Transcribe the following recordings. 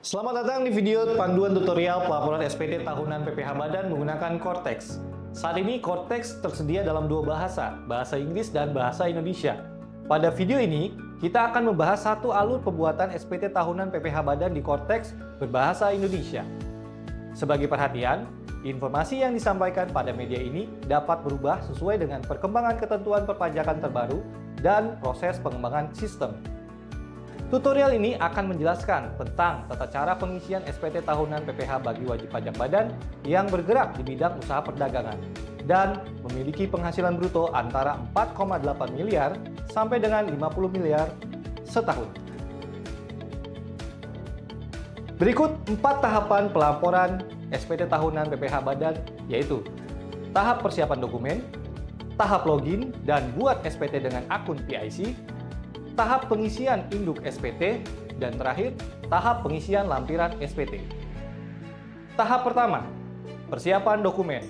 Selamat datang di video panduan tutorial pelaporan SPT tahunan PPH Badan menggunakan Cortex. Saat ini Cortex tersedia dalam dua bahasa, bahasa Inggris dan bahasa Indonesia. Pada video ini, kita akan membahas satu alur pembuatan SPT tahunan PPH Badan di Cortex berbahasa Indonesia. Sebagai perhatian, informasi yang disampaikan pada media ini dapat berubah sesuai dengan perkembangan ketentuan perpajakan terbaru dan proses pengembangan sistem. Tutorial ini akan menjelaskan tentang tata cara pengisian SPT tahunan PPH bagi wajib pajak badan yang bergerak di bidang usaha perdagangan dan memiliki penghasilan bruto antara 4,8 miliar sampai dengan 50 miliar setahun. Berikut 4 tahapan pelaporan SPT tahunan PPH badan, yaitu tahap persiapan dokumen, tahap login dan buat SPT dengan akun PIC, tahap pengisian induk SPT, dan terakhir, tahap pengisian lampiran SPT. Tahap pertama, persiapan dokumen.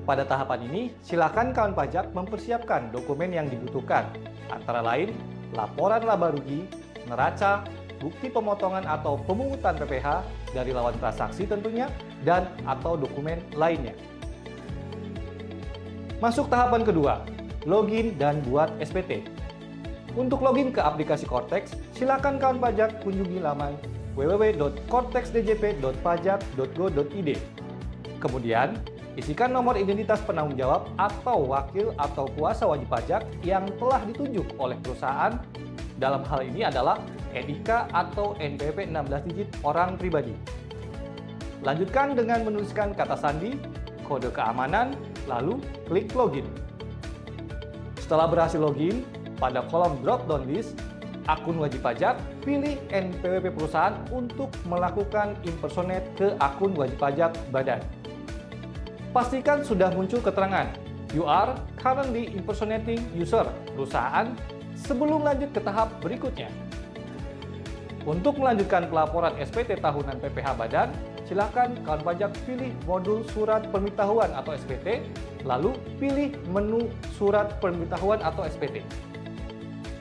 Pada tahapan ini, silakan kawan pajak mempersiapkan dokumen yang dibutuhkan, antara lain laporan laba rugi, neraca, bukti pemotongan atau pemungutan PPH dari lawan transaksi tentunya, dan atau dokumen lainnya. Masuk tahapan kedua, login dan buat SPT. Untuk login ke aplikasi Cortex, silakan kawan pajak kunjungi laman www.cortexdjp.pajak.go.id. Kemudian, isikan nomor identitas penanggung jawab atau wakil atau kuasa wajib pajak yang telah ditunjuk oleh perusahaan. Dalam hal ini adalah NIK atau NPWP 16 digit orang pribadi. Lanjutkan dengan menuliskan kata sandi, kode keamanan, lalu klik login. Setelah berhasil login, pada kolom drop-down list, akun wajib pajak, pilih NPWP perusahaan untuk melakukan impersonate ke akun wajib pajak badan. Pastikan sudah muncul keterangan, "You are currently impersonating user perusahaan" sebelum lanjut ke tahap berikutnya. Untuk melanjutkan pelaporan SPT tahunan PPH badan, silakan kawan pajak pilih modul surat pemberitahuan atau SPT, lalu pilih menu surat pemberitahuan atau SPT.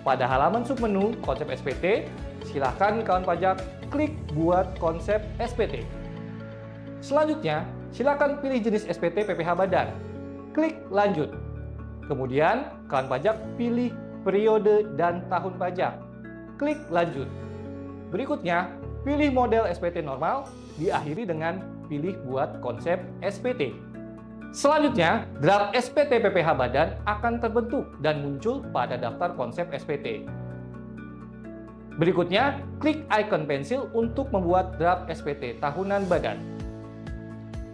Pada halaman submenu konsep SPT, silakan kawan pajak klik buat konsep SPT. Selanjutnya, silakan pilih jenis SPT PPH badan. Klik lanjut. Kemudian, kawan pajak pilih periode dan tahun pajak. Klik lanjut. Berikutnya, pilih model SPT normal, diakhiri dengan pilih buat konsep SPT. Selanjutnya, draft SPT PPH badan akan terbentuk dan muncul pada daftar konsep SPT. Berikutnya, klik icon pensil untuk membuat draft SPT tahunan badan.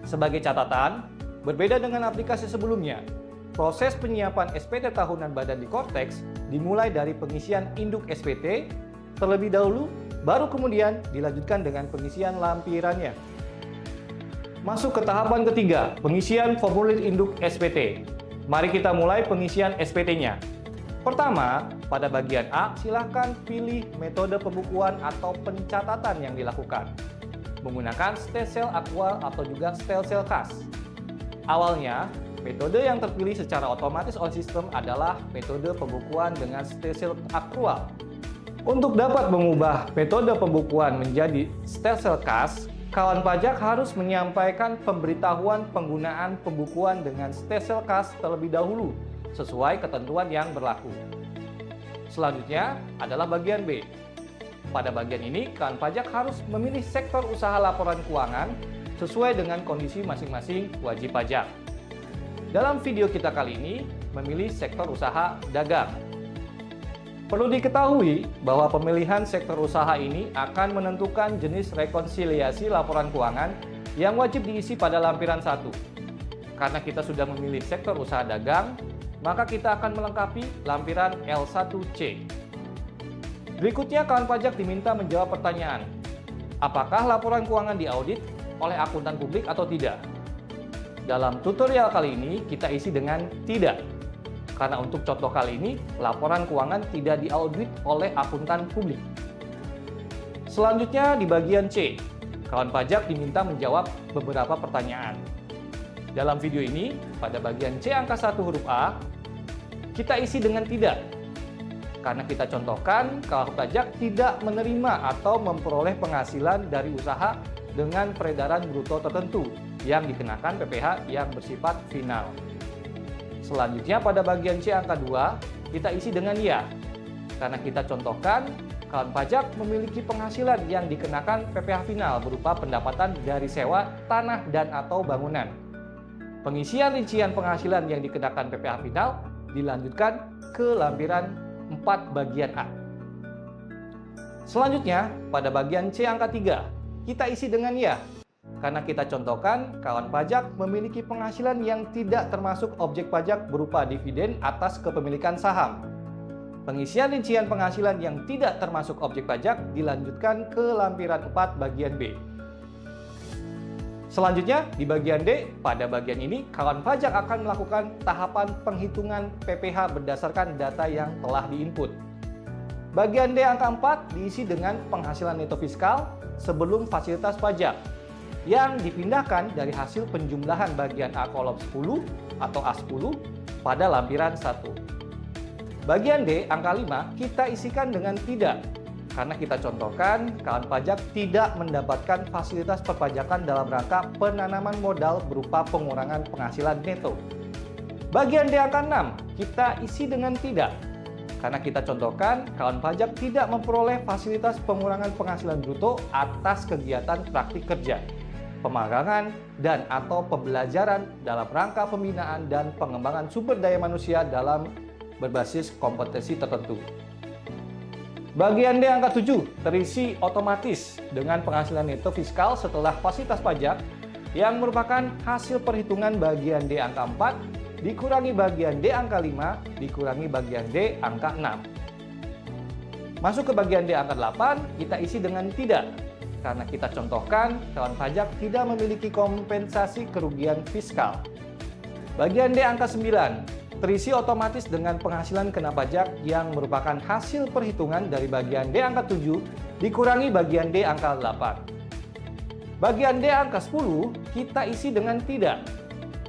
Sebagai catatan, berbeda dengan aplikasi sebelumnya, proses penyiapan SPT tahunan badan di Cortex dimulai dari pengisian induk SPT terlebih dahulu, baru kemudian dilanjutkan dengan pengisian lampirannya. Masuk ke tahapan ketiga, pengisian formulir induk SPT. Mari kita mulai pengisian SPT-nya. Pertama, pada bagian A, silakan pilih metode pembukuan atau pencatatan yang dilakukan menggunakan stelsel aktual atau juga stelsel kas. Awalnya, metode yang terpilih secara otomatis oleh sistem adalah metode pembukuan dengan stelsel aktual. Untuk dapat mengubah metode pembukuan menjadi stelsel kas, kawan pajak harus menyampaikan pemberitahuan penggunaan pembukuan dengan stelsel kas terlebih dahulu, sesuai ketentuan yang berlaku. Selanjutnya adalah bagian B. Pada bagian ini, kawan pajak harus memilih sektor usaha laporan keuangan sesuai dengan kondisi masing-masing wajib pajak. Dalam video kita kali ini, memilih sektor usaha dagang. Perlu diketahui bahwa pemilihan sektor usaha ini akan menentukan jenis rekonsiliasi laporan keuangan yang wajib diisi pada lampiran 1. Karena kita sudah memilih sektor usaha dagang, maka kita akan melengkapi lampiran L1C. Berikutnya, kawan pajak diminta menjawab pertanyaan, apakah laporan keuangan diaudit oleh akuntan publik atau tidak? Dalam tutorial kali ini, kita isi dengan tidak. Karena untuk contoh kali ini, laporan keuangan tidak diaudit oleh akuntan publik. Selanjutnya di bagian C, kawan pajak diminta menjawab beberapa pertanyaan. Dalam video ini, pada bagian C angka 1 huruf A, kita isi dengan tidak. karena kita contohkan kalau pajak tidak menerima atau memperoleh penghasilan dari usaha dengan peredaran bruto tertentu yang dikenakan PPh yang bersifat final. Selanjutnya pada bagian C angka 2, kita isi dengan ya, karena kita contohkan kawan pajak memiliki penghasilan yang dikenakan PPh final berupa pendapatan dari sewa tanah dan atau bangunan. Pengisian rincian penghasilan yang dikenakan PPh final dilanjutkan ke lampiran 4 bagian A. Selanjutnya, pada bagian C angka 3, kita isi dengan ya, karena kita contohkan kawan pajak memiliki penghasilan yang tidak termasuk objek pajak berupa dividen atas kepemilikan saham. Pengisian rincian penghasilan yang tidak termasuk objek pajak dilanjutkan ke lampiran 4 bagian B. Selanjutnya, di bagian D, pada bagian ini, kawan pajak akan melakukan tahapan penghitungan PPh berdasarkan data yang telah diinput. Bagian D angka 4 diisi dengan penghasilan neto fiskal sebelum fasilitas pajak, yang dipindahkan dari hasil penjumlahan bagian A kolom 10 atau A10 pada lampiran 1. Bagian D angka 5 kita isikan dengan tidak, karena kita contohkan kawan pajak tidak mendapatkan fasilitas perpajakan dalam rangka penanaman modal berupa pengurangan penghasilan neto. Bagian D angka 6 kita isi dengan tidak, karena kita contohkan kawan pajak tidak memperoleh fasilitas pengurangan penghasilan bruto atas kegiatan praktik kerja, pemagangan, dan atau pembelajaran dalam rangka pembinaan dan pengembangan sumber daya manusia dalam berbasis kompetensi tertentu. Bagian D angka 7 terisi otomatis dengan penghasilan neto fiskal setelah fasilitas pajak yang merupakan hasil perhitungan bagian D angka 4 dikurangi bagian D angka 5 dikurangi bagian D angka 6. Masuk ke bagian D angka 8, kita isi dengan tidak, karena kita contohkan kawan pajak tidak memiliki kompensasi kerugian fiskal. Bagian D angka 9 terisi otomatis dengan penghasilan kena pajak yang merupakan hasil perhitungan dari bagian D angka 7 dikurangi bagian D angka 8. Bagian D angka 10 kita isi dengan tidak,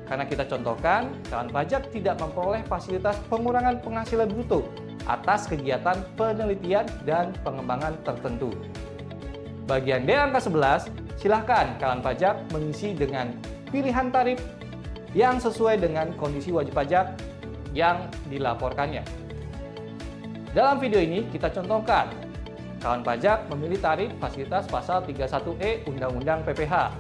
karena kita contohkan kawan pajak tidak memperoleh fasilitas pengurangan penghasilan bruto atas kegiatan penelitian dan pengembangan tertentu. Bagian D angka 11, silahkan kawan pajak mengisi dengan pilihan tarif yang sesuai dengan kondisi wajib pajak yang dilaporkannya. Dalam video ini kita contohkan kawan pajak memilih tarif fasilitas pasal 31E Undang-Undang PPh,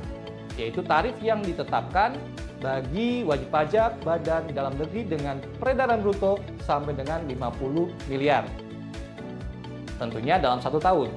yaitu tarif yang ditetapkan bagi wajib pajak badan dalam negeri dengan peredaran bruto sampai dengan 50 miliar. Tentunya dalam 1 tahun.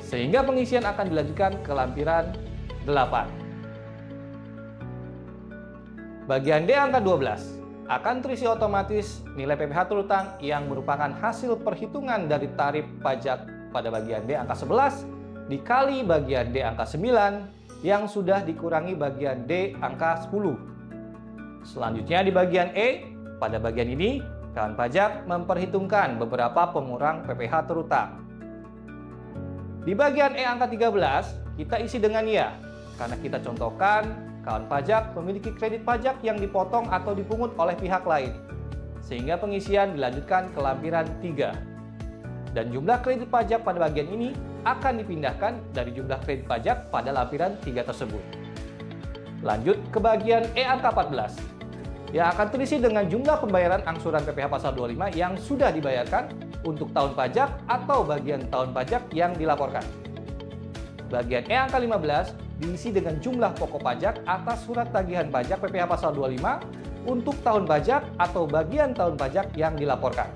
Sehingga pengisian akan dilanjutkan ke lampiran 8. Bagian D angka 12 akan terisi otomatis nilai PPh terutang yang merupakan hasil perhitungan dari tarif pajak pada bagian D angka 11 dikali bagian D angka 9 yang sudah dikurangi bagian D angka 10. Selanjutnya di bagian E, pada bagian ini kawan pajak memperhitungkan beberapa pengurang PPh terutang. Di bagian E angka 13 kita isi dengan ya, karena kita contohkan kawan pajak memiliki kredit pajak yang dipotong atau dipungut oleh pihak lain, sehingga pengisian dilanjutkan ke lampiran 3. Dan jumlah kredit pajak pada bagian ini akan dipindahkan dari jumlah kredit pajak pada lampiran 3 tersebut. Lanjut ke bagian E angka 14, yang akan terisi dengan jumlah pembayaran angsuran PPh pasal 25 yang sudah dibayarkan untuk tahun pajak atau bagian tahun pajak yang dilaporkan. Bagian E angka 15 diisi dengan jumlah pokok pajak atas surat tagihan pajak PPh pasal 25 untuk tahun pajak atau bagian tahun pajak yang dilaporkan.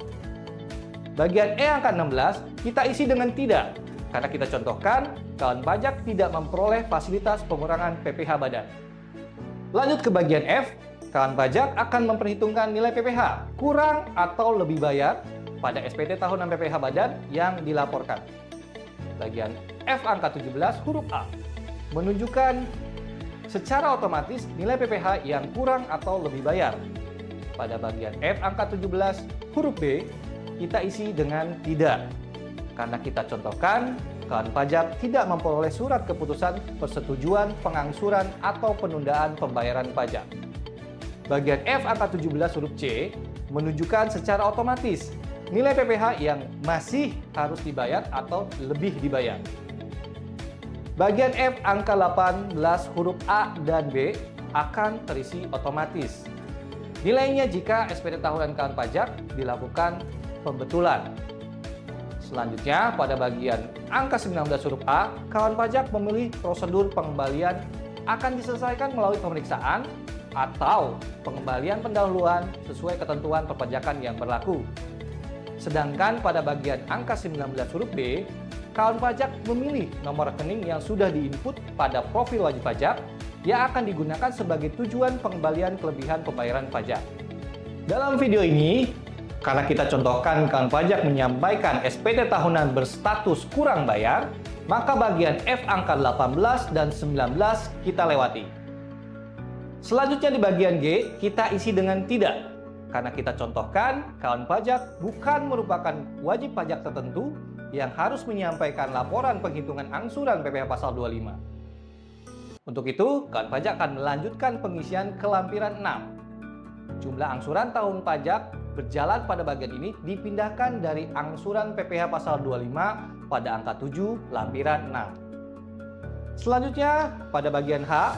Bagian E angka 16 kita isi dengan tidak, karena kita contohkan kawan pajak tidak memperoleh fasilitas pengurangan PPh badan. Lanjut ke bagian F, kawan pajak akan memperhitungkan nilai PPh kurang atau lebih bayar pada SPT tahunan PPh badan yang dilaporkan. Bagian F angka 17 huruf A menunjukkan secara otomatis nilai PPh yang kurang atau lebih bayar. Pada bagian F angka 17 huruf B kita isi dengan tidak, karena kita contohkan kawan pajak tidak memperoleh surat keputusan persetujuan pengangsuran atau penundaan pembayaran pajak. Bagian F angka 17 huruf C menunjukkan secara otomatis nilai PPh yang masih harus dibayar atau lebih dibayar. Bagian F angka 18 huruf A dan B akan terisi otomatis. Nilainya jika SPT tahunan kawan pajak dilakukan pembetulan. Selanjutnya, pada bagian angka 19 huruf A, kawan pajak memilih prosedur pengembalian akan diselesaikan melalui pemeriksaan atau pengembalian pendahuluan sesuai ketentuan perpajakan yang berlaku. Sedangkan pada bagian angka 19 huruf B, kawan pajak memilih nomor rekening yang sudah diinput pada profil wajib pajak yang akan digunakan sebagai tujuan pengembalian kelebihan pembayaran pajak. Dalam video ini, karena kita contohkan kawan pajak menyampaikan SPT tahunan berstatus kurang bayar, maka bagian F angka 18 dan 19 kita lewati. Selanjutnya di bagian G, kita isi dengan tidak. Karena kita contohkan, kawan pajak bukan merupakan wajib pajak tertentu yang harus menyampaikan laporan penghitungan angsuran PPh pasal 25. Untuk itu, kawan pajak akan melanjutkan pengisian ke lampiran 6. Jumlah angsuran tahun pajak berjalan pada bagian ini dipindahkan dari angsuran PPh pasal 25 pada angka 7 lampiran 6. Selanjutnya, pada bagian H,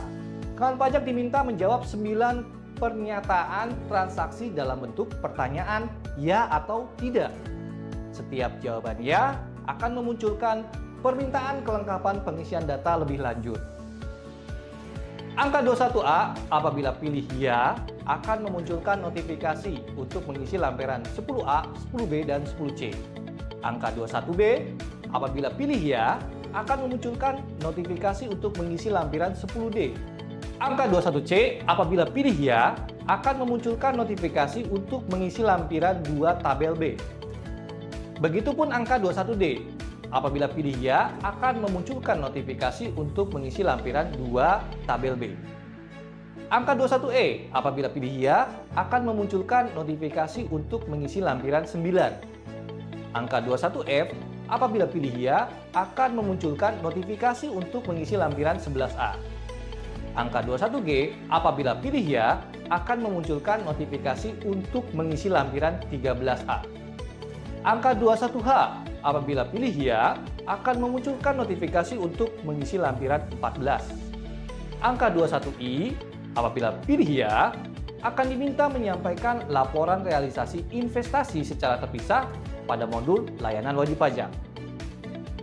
kawan pajak diminta menjawab 9 pernyataan transaksi dalam bentuk pertanyaan ya atau tidak. Setiap jawaban ya akan memunculkan permintaan kelengkapan pengisian data lebih lanjut. Angka 21A apabila pilih ya akan memunculkan notifikasi untuk mengisi lampiran 10A, 10B, dan 10C. Angka 21B apabila pilih ya akan memunculkan notifikasi untuk mengisi lampiran 10D. Angka 21C apabila pilih ya akan memunculkan notifikasi untuk mengisi lampiran 2 tabel B. Begitupun angka 21D apabila pilih ya akan memunculkan notifikasi untuk mengisi lampiran 2 tabel B. Angka 21E apabila pilih ya akan memunculkan notifikasi untuk mengisi lampiran 9. Angka 21F apabila pilih ya akan memunculkan notifikasi untuk mengisi lampiran 11A. Angka 21G apabila pilih ya akan memunculkan notifikasi untuk mengisi lampiran 13A. Angka 21H apabila pilih ya akan memunculkan notifikasi untuk mengisi lampiran 14. Angka 21I apabila pilih ya akan diminta menyampaikan laporan realisasi investasi secara terpisah pada modul layanan wajib pajak.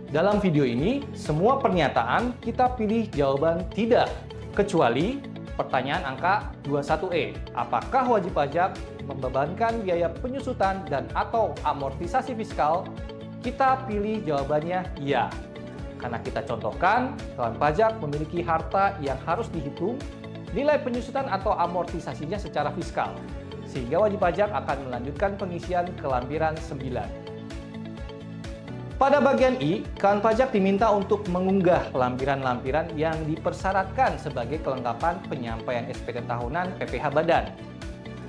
Dalam video ini, semua pernyataan kita pilih jawaban tidak, kecuali pertanyaan angka 21E. Apakah wajib pajak membebankan biaya penyusutan dan atau amortisasi fiskal? Kita pilih jawabannya ya. Karena kita contohkan, kawan pajak memiliki harta yang harus dihitung, nilai penyusutan atau amortisasinya secara fiskal. Sehingga wajib pajak akan melanjutkan pengisian ke lampiran 9. Pada bagian I, kawan pajak diminta untuk mengunggah lampiran-lampiran yang dipersyaratkan sebagai kelengkapan penyampaian SPT tahunan PPh Badan.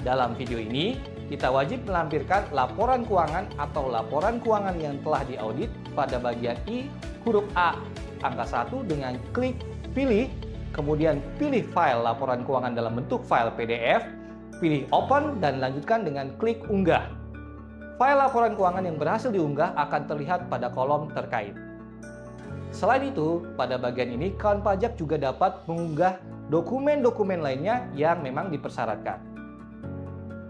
Dalam video ini, kita wajib melampirkan laporan keuangan atau laporan keuangan yang telah diaudit pada bagian I, huruf A, angka 1 dengan klik pilih, kemudian pilih file laporan keuangan dalam bentuk file PDF, pilih open, dan lanjutkan dengan klik unggah. File laporan keuangan yang berhasil diunggah akan terlihat pada kolom terkait. Selain itu, pada bagian ini kawan pajak juga dapat mengunggah dokumen-dokumen lainnya yang memang dipersyaratkan.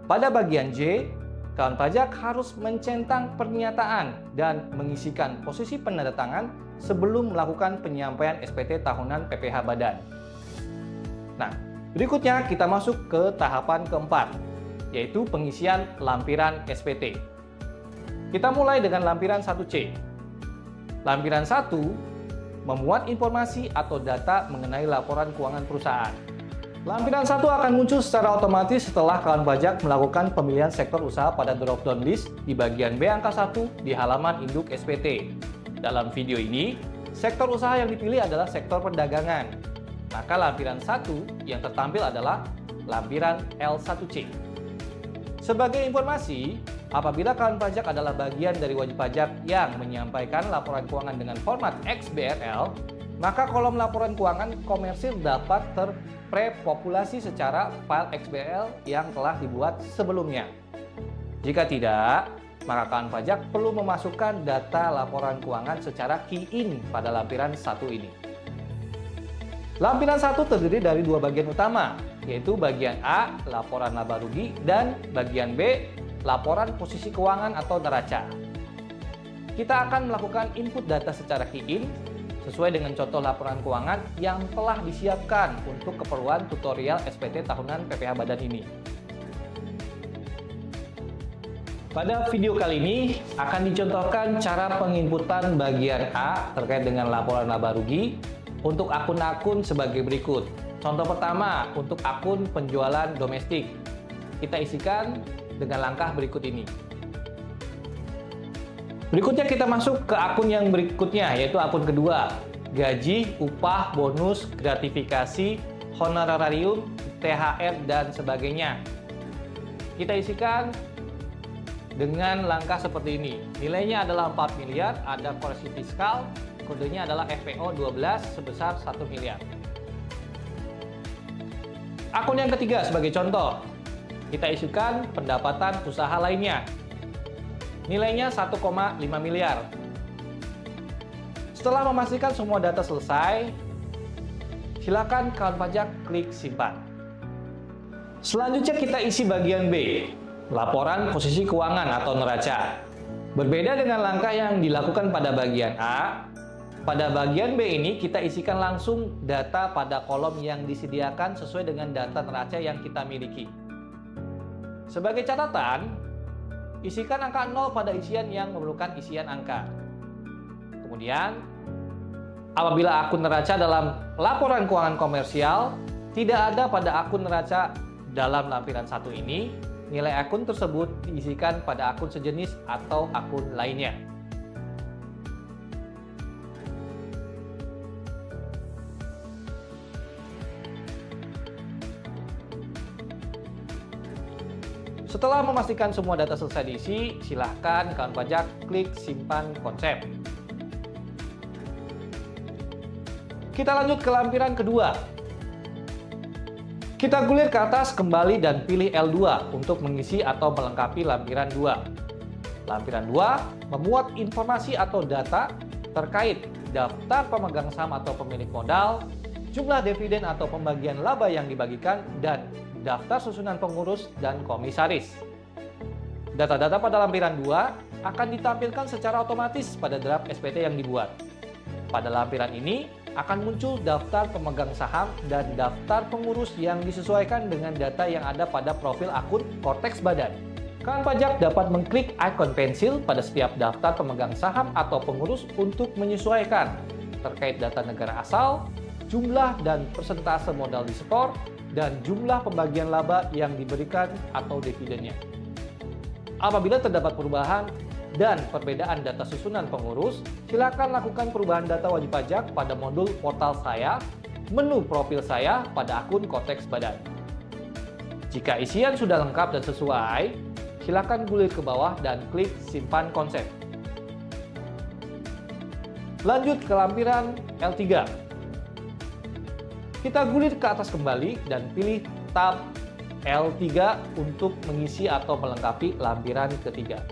Pada bagian J, kawan pajak harus mencentang pernyataan dan mengisikan posisi penandatangan sebelum melakukan penyampaian SPT tahunan PPh Badan. Nah, berikutnya kita masuk ke tahapan keempat, yaitu pengisian lampiran SPT. Kita mulai dengan lampiran 1C. Lampiran 1 memuat informasi atau data mengenai laporan keuangan perusahaan. Lampiran 1 akan muncul secara otomatis setelah kawan pajak melakukan pemilihan sektor usaha pada drop-down list di bagian B angka 1 di halaman induk SPT. Dalam video ini, sektor usaha yang dipilih adalah sektor perdagangan. Maka lampiran 1 yang tertampil adalah lampiran L1C. Sebagai informasi, apabila kawan pajak adalah bagian dari wajib pajak yang menyampaikan laporan keuangan dengan format XBRL, maka kolom laporan keuangan komersil dapat terprepopulasi secara file XBRL yang telah dibuat sebelumnya. Jika tidak, maka kawan pajak perlu memasukkan data laporan keuangan secara key-in pada lampiran 1 ini. Lampiran 1 terdiri dari 2 bagian utama, yaitu bagian A, laporan laba rugi, dan bagian B, laporan posisi keuangan atau neraca. Kita akan melakukan input data secara key-in sesuai dengan contoh laporan keuangan yang telah disiapkan untuk keperluan tutorial SPT tahunan PPh Badan ini. Pada video kali ini akan dicontohkan cara penginputan bagian A terkait dengan laporan laba rugi untuk akun-akun sebagai berikut. Contoh pertama untuk akun penjualan domestik. Kita isikan dengan langkah berikut ini. Berikutnya kita masuk ke akun yang berikutnya, yaitu akun kedua. Gaji, upah, bonus, gratifikasi, honorarium, THR, dan sebagainya. Kita isikan dengan langkah seperti ini. Nilainya adalah 4 miliar, ada koreksi fiskal, kodenya adalah FPO 12 sebesar 1 miliar. Akun yang ketiga sebagai contoh, kita isikan pendapatan usaha lainnya. Nilainya 1,5 miliar. Setelah memastikan semua data selesai, silakan kawan pajak klik simpan. Selanjutnya kita isi bagian B, laporan posisi keuangan atau neraca. Berbeda dengan langkah yang dilakukan pada bagian A, pada bagian B ini kita isikan langsung data pada kolom yang disediakan sesuai dengan data neraca yang kita miliki. Sebagai catatan, isikan angka 0 pada isian yang memerlukan isian angka. Kemudian, apabila akun neraca dalam laporan keuangan komersial tidak ada pada akun neraca dalam lampiran 1 ini, nilai akun tersebut diisikan pada akun sejenis atau akun lainnya. Setelah memastikan semua data selesai diisi, silahkan kawan pajak klik simpan konsep. Kita lanjut ke lampiran kedua. Kita gulir ke atas kembali dan pilih L2 untuk mengisi atau melengkapi lampiran 2. Lampiran 2 memuat informasi atau data terkait daftar pemegang saham atau pemilik modal, jumlah dividen atau pembagian laba yang dibagikan, dan daftar susunan pengurus dan komisaris. Data-data pada lampiran 2 akan ditampilkan secara otomatis pada draft SPT yang dibuat. Pada lampiran ini akan muncul daftar pemegang saham dan daftar pengurus yang disesuaikan dengan data yang ada pada profil akun Korteks Badan. Kawan pajak dapat mengklik ikon pensil pada setiap daftar pemegang saham atau pengurus untuk menyesuaikan terkait data negara asal, jumlah dan persentase modal disetor, dan jumlah pembagian laba yang diberikan atau dividennya. Apabila terdapat perubahan dan perbedaan data susunan pengurus, silakan lakukan perubahan data wajib pajak pada modul portal saya, menu profil saya pada akun Korteks Badan. Jika isian sudah lengkap dan sesuai, silakan gulir ke bawah dan klik simpan konsep. Lanjut ke lampiran L3. Kita gulir ke atas kembali dan pilih tab L3 untuk mengisi atau melengkapi lampiran ketiga.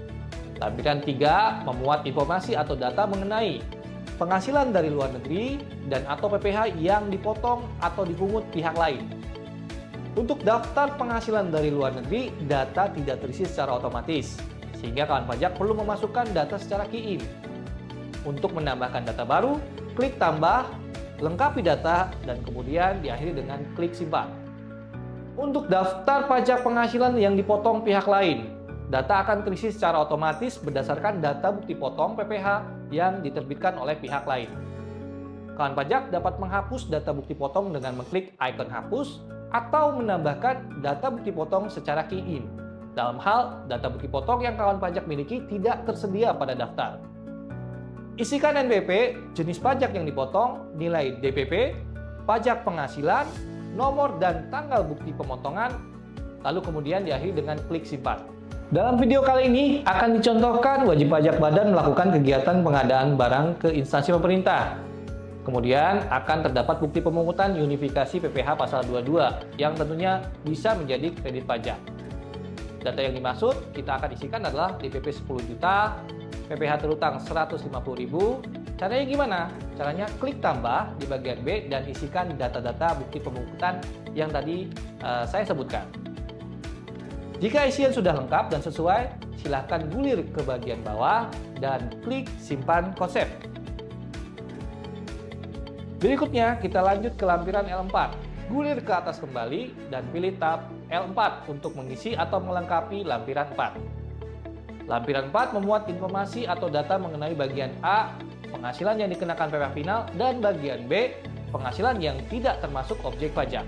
Lampiran 3 memuat informasi atau data mengenai penghasilan dari luar negeri dan atau PPh yang dipotong atau dipungut pihak lain. Untuk daftar penghasilan dari luar negeri, data tidak terisi secara otomatis, sehingga kawan pajak perlu memasukkan data secara key-in. Untuk menambahkan data baru, klik tambah, lengkapi data, dan kemudian diakhiri dengan klik simpan. Untuk daftar pajak penghasilan yang dipotong pihak lain, data akan terisi secara otomatis berdasarkan data bukti potong PPh yang diterbitkan oleh pihak lain. Kawan pajak dapat menghapus data bukti potong dengan mengklik ikon hapus atau menambahkan data bukti potong secara key-in. Dalam hal data bukti potong yang kawan pajak miliki tidak tersedia pada daftar. Isikan NBP, jenis pajak yang dipotong, nilai DPP, pajak penghasilan, nomor dan tanggal bukti pemotongan, lalu kemudian diakhiri dengan klik simpan. Dalam video kali ini akan dicontohkan wajib pajak badan melakukan kegiatan pengadaan barang ke instansi pemerintah. Kemudian akan terdapat bukti pemungutan unifikasi PPh pasal 22 yang tentunya bisa menjadi kredit pajak. Data yang dimaksud kita akan isikan adalah DPP 10 juta, PPh terutang 150.000. Caranya gimana? Caranya klik tambah di bagian B dan isikan data-data bukti pemungkutan yang tadi saya sebutkan. Jika isian sudah lengkap dan sesuai, silahkan gulir ke bagian bawah dan klik simpan konsep. Berikutnya kita lanjut ke lampiran L4. Gulir ke atas kembali dan pilih tab L4 untuk mengisi atau melengkapi lampiran 4. Lampiran 4 memuat informasi atau data mengenai bagian A, penghasilan yang dikenakan PPh final, dan bagian B, penghasilan yang tidak termasuk objek pajak.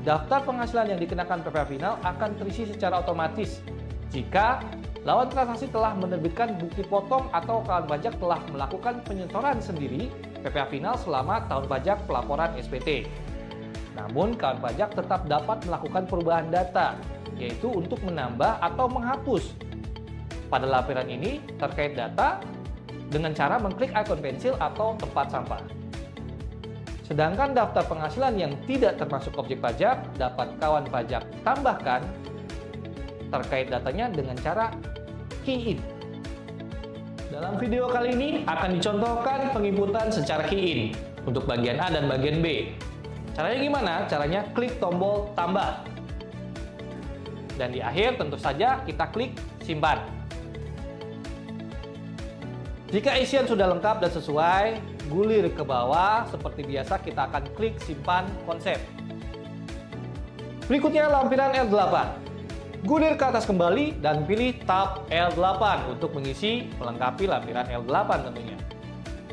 Daftar penghasilan yang dikenakan PPh final akan terisi secara otomatis jika lawan transaksi telah menerbitkan bukti potong atau kawan pajak telah melakukan penyensoran sendiri PPh final selama tahun pajak pelaporan SPT. Namun, kawan pajak tetap dapat melakukan perubahan data, yaitu untuk menambah atau menghapus. Pada lampiran ini, terkait data dengan cara mengklik ikon pensil atau tempat sampah. Sedangkan daftar penghasilan yang tidak termasuk objek pajak dapat kawan pajak tambahkan terkait datanya dengan cara key in. Dalam video kali ini akan dicontohkan penginputan secara key in untuk bagian A dan bagian B. Caranya gimana? Caranya klik tombol tambah. Dan di akhir tentu saja kita klik simpan. Jika isian sudah lengkap dan sesuai, gulir ke bawah. Seperti biasa kita akan klik simpan konsep. Berikutnya lampiran L8. Gulir ke atas kembali dan pilih tab L8 untuk mengisi melengkapi lampiran L8 tentunya.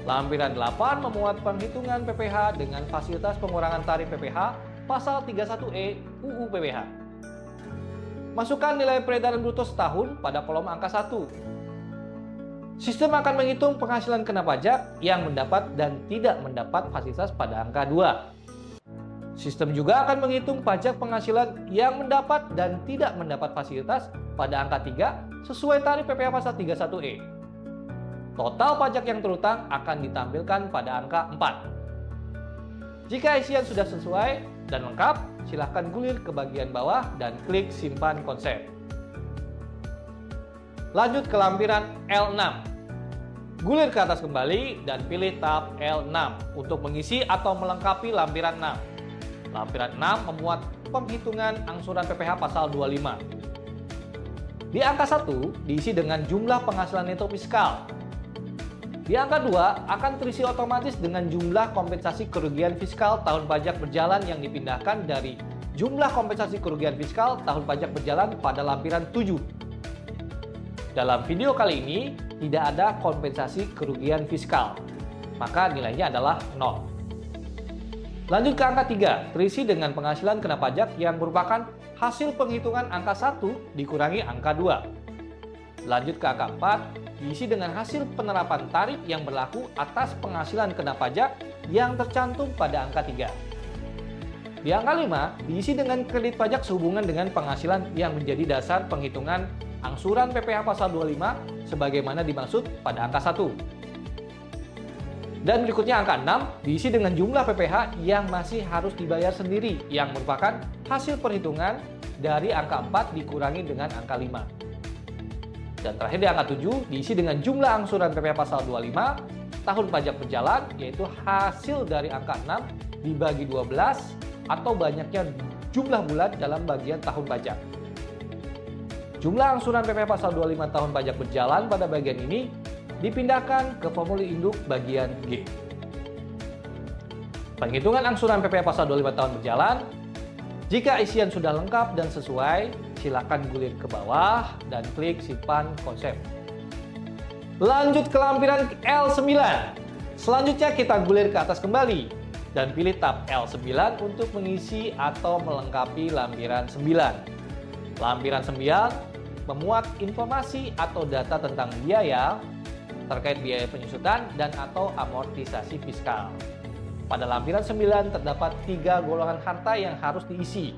Lampiran 8 memuat penghitungan PPh dengan fasilitas pengurangan tarif PPh pasal 31E UU PPh. Masukkan nilai peredaran bruto setahun pada kolom angka 1. Sistem akan menghitung penghasilan kena pajak yang mendapat dan tidak mendapat fasilitas pada angka 2. Sistem juga akan menghitung pajak penghasilan yang mendapat dan tidak mendapat fasilitas pada angka 3 sesuai tarif PPh pasal 31E. Total pajak yang terutang akan ditampilkan pada angka 4. Jika isian sudah sesuai dan lengkap, silahkan gulir ke bagian bawah dan klik simpan konsep. Lanjut ke lampiran L6. Gulir ke atas kembali dan pilih tab L6 untuk mengisi atau melengkapi lampiran 6. Lampiran 6 memuat penghitungan angsuran PPh pasal 25. Di angka 1 diisi dengan jumlah penghasilan neto fiskal. Di angka 2 akan terisi otomatis dengan jumlah kompensasi kerugian fiskal tahun pajak berjalan yang dipindahkan dari jumlah kompensasi kerugian fiskal tahun pajak berjalan pada lampiran 7. Dalam video kali ini tidak ada kompensasi kerugian fiskal, maka nilainya adalah 0. Lanjut ke angka 3, terisi dengan penghasilan kena pajak yang merupakan hasil penghitungan angka 1 dikurangi angka 2. Lanjut ke angka 4, diisi dengan hasil penerapan tarif yang berlaku atas penghasilan kena pajak yang tercantum pada angka 3. Di angka 5, diisi dengan kredit pajak sehubungan dengan penghasilan yang menjadi dasar penghitungan angsuran PPh pasal 25 sebagaimana dimaksud pada angka 1. Dan berikutnya angka 6, diisi dengan jumlah PPh yang masih harus dibayar sendiri yang merupakan hasil perhitungan dari angka 4 dikurangi dengan angka 5. Dan terakhir di angka 7 diisi dengan jumlah angsuran PPh pasal 25 tahun pajak berjalan, yaitu hasil dari angka 6 dibagi 12 atau banyaknya jumlah bulan dalam bagian tahun pajak. Jumlah angsuran PPh pasal 25 tahun pajak berjalan pada bagian ini dipindahkan ke formulir induk bagian G. Penghitungan angsuran PPh pasal 25 tahun berjalan. Jika isian sudah lengkap dan sesuai, silakan gulir ke bawah dan klik simpan konsep. Lanjut ke lampiran L9. Selanjutnya kita gulir ke atas kembali dan pilih tab L9 untuk mengisi atau melengkapi lampiran 9. Lampiran 9 memuat informasi atau data tentang biaya terkait biaya penyusutan dan atau amortisasi fiskal. Pada lampiran 9 terdapat 3 golongan harta yang harus diisi,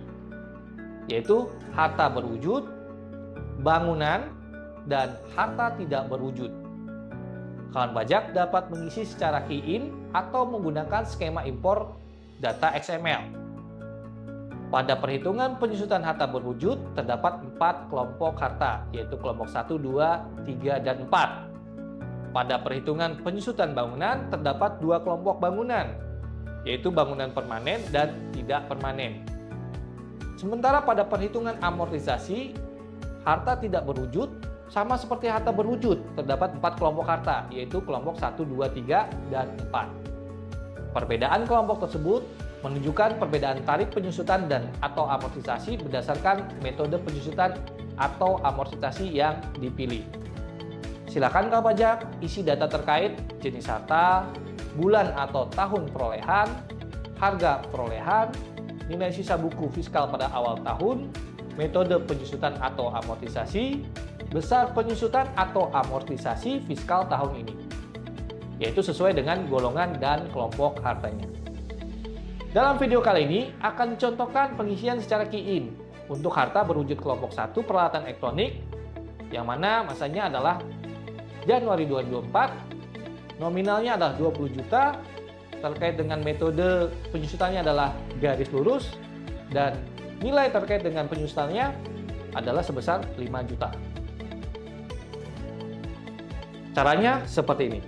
yaitu harta berwujud, bangunan, dan harta tidak berwujud. Kawan pajak dapat mengisi secara key in atau menggunakan skema impor data XML. Pada perhitungan penyusutan harta berwujud, terdapat 4 kelompok harta, yaitu kelompok 1, 2, 3, dan 4. Pada perhitungan penyusutan bangunan, terdapat 2 kelompok bangunan, yaitu bangunan permanen dan tidak permanen. Sementara pada perhitungan amortisasi, harta tidak berwujud, sama seperti harta berwujud, terdapat 4 kelompok harta, yaitu kelompok 1, 2, 3, dan 4. Perbedaan kelompok tersebut menunjukkan perbedaan tarif penyusutan dan atau amortisasi berdasarkan metode penyusutan atau amortisasi yang dipilih. Silakan kawan pajak isi data terkait jenis harta, bulan atau tahun perolehan, harga perolehan, nilai sisa buku fiskal pada awal tahun, metode penyusutan atau amortisasi, besar penyusutan atau amortisasi fiskal tahun ini, yaitu sesuai dengan golongan dan kelompok hartanya. Dalam video kali ini akan dicontohkan pengisian secara key-in untuk harta berwujud kelompok 1 peralatan elektronik, yang mana masanya adalah Januari 2024, nominalnya adalah 20 juta, terkait dengan metode penyusutannya adalah garis lurus, dan nilai terkait dengan penyusutannya adalah sebesar 5 juta. Caranya seperti ini.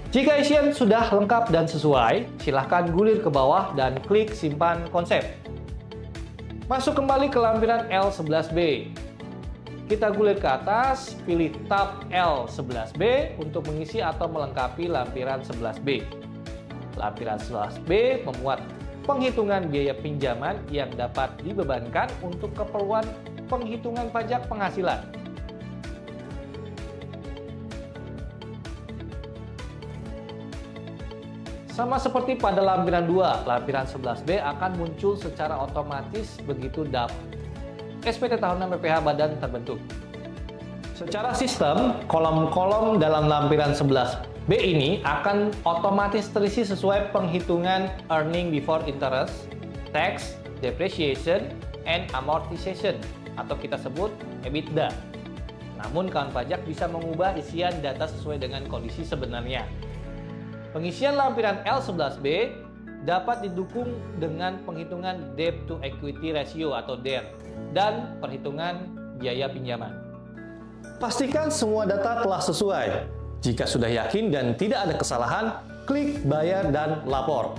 Jika isian sudah lengkap dan sesuai, silahkan gulir ke bawah dan klik simpan konsep. Masuk kembali ke lampiran L11B. Kita gulir ke atas, pilih tab L11B untuk mengisi atau melengkapi lampiran 11B. Lampiran 11B memuat penghitungan biaya pinjaman yang dapat dibebankan untuk keperluan penghitungan pajak penghasilan. Sama seperti pada lampiran 2, lampiran 11B akan muncul secara otomatis begitu DAP SPT tahunan PPh Badan terbentuk. Secara sistem, kolom-kolom dalam lampiran 11B ini akan otomatis terisi sesuai penghitungan earning before interest, tax, depreciation, and amortization, atau kita sebut EBITDA. Namun kawan pajak bisa mengubah isian data sesuai dengan kondisi sebenarnya. Pengisian lampiran L11B dapat didukung dengan penghitungan debt to equity ratio atau DER dan perhitungan biaya pinjaman. Pastikan semua data telah sesuai. Jika sudah yakin dan tidak ada kesalahan, klik bayar dan lapor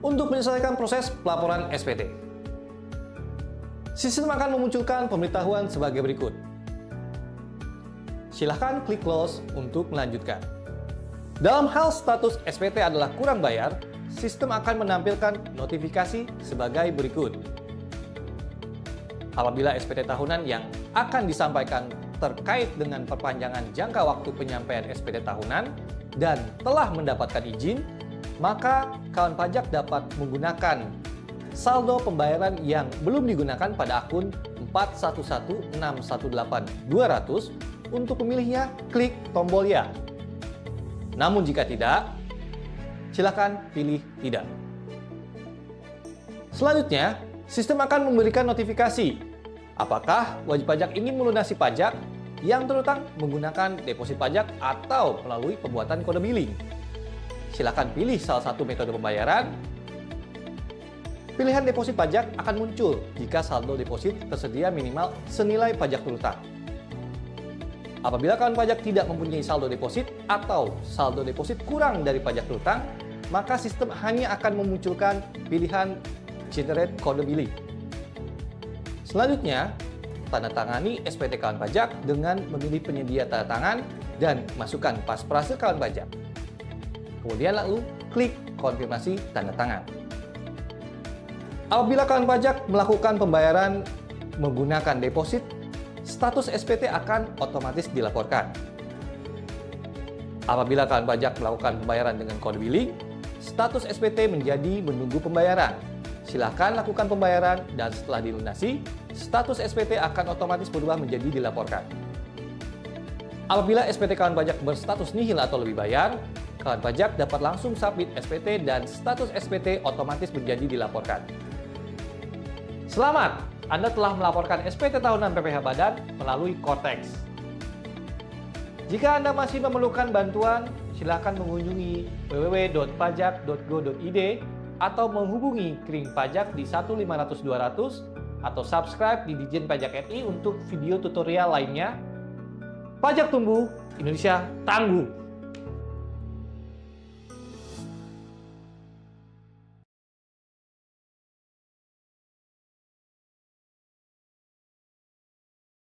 untuk menyelesaikan proses pelaporan SPT. Sistem akan memunculkan pemberitahuan sebagai berikut. Silahkan klik close untuk melanjutkan. Dalam hal status SPT adalah kurang bayar, sistem akan menampilkan notifikasi sebagai berikut. Apabila SPT tahunan yang akan disampaikan terkait dengan perpanjangan jangka waktu penyampaian SPT tahunan dan telah mendapatkan izin, maka kawan pajak dapat menggunakan saldo pembayaran yang belum digunakan pada akun 411618-200 untuk memilihnya, klik tombol ya. Namun jika tidak, silakan pilih tidak. Selanjutnya, sistem akan memberikan notifikasi apakah wajib pajak ingin melunasi pajak yang terutang menggunakan deposit pajak atau melalui pembuatan kode billing. Silakan pilih salah satu metode pembayaran. Pilihan deposit pajak akan muncul jika saldo deposit tersedia minimal senilai pajak terutang. Apabila kawan pajak tidak mempunyai saldo deposit atau saldo deposit kurang dari pajak terutang, maka sistem hanya akan memunculkan pilihan Generate Kode Billing. Selanjutnya, tanda tangani SPT kawan pajak dengan memilih penyedia tanda tangan dan masukkan pasprase kawan pajak. Kemudian lalu klik konfirmasi tanda tangan. Apabila kawan pajak melakukan pembayaran menggunakan deposit, status SPT akan otomatis dilaporkan. Apabila kawan pajak melakukan pembayaran dengan kode billing, status SPT menjadi menunggu pembayaran. Silakan lakukan pembayaran dan setelah dilunasi, status SPT akan otomatis berubah menjadi dilaporkan. Apabila SPT kawan pajak berstatus nihil atau lebih bayar, kawan pajak dapat langsung submit SPT dan status SPT otomatis menjadi dilaporkan. Selamat! Anda telah melaporkan SPT tahunan PPh Badan melalui Cortex. Jika Anda masih memerlukan bantuan, silakan mengunjungi www.pajak.go.id atau menghubungi Kring Pajak di 1500200 atau subscribe di Ditjen Pajak RI untuk video tutorial lainnya. Pajak tumbuh, Indonesia tangguh!